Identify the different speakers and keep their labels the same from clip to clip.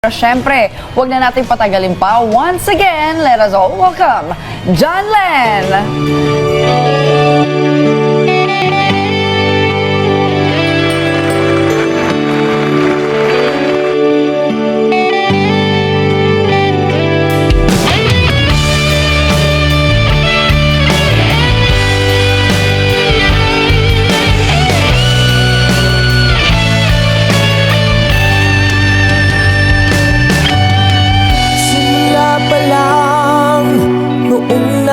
Speaker 1: Pero syempre, huwag na natin patagalin pa. Once again, let us all welcome John Len!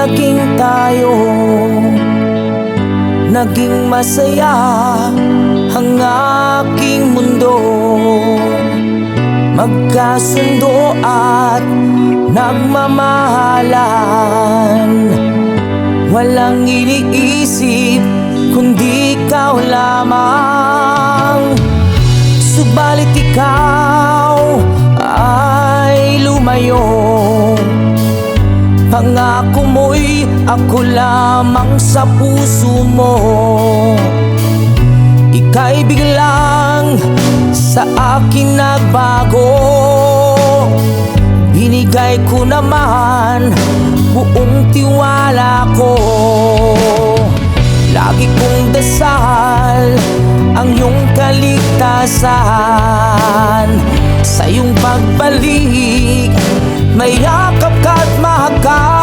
Speaker 2: Naging tayo, naging masaya ang aking mundo. Magkasundo at nagmamahalan, walang iniisip kundi ikaw lamang. Subalit ikaw ay lumayo, pangako mo'y ako lamang sa puso mo. Ika'y biglang sa akin nagbago, binigay ko naman buong tiwala ko. Lagi kong dasal ang iyong kaligtasan, sa iyong pagbalik may yakap ka't mahagkan.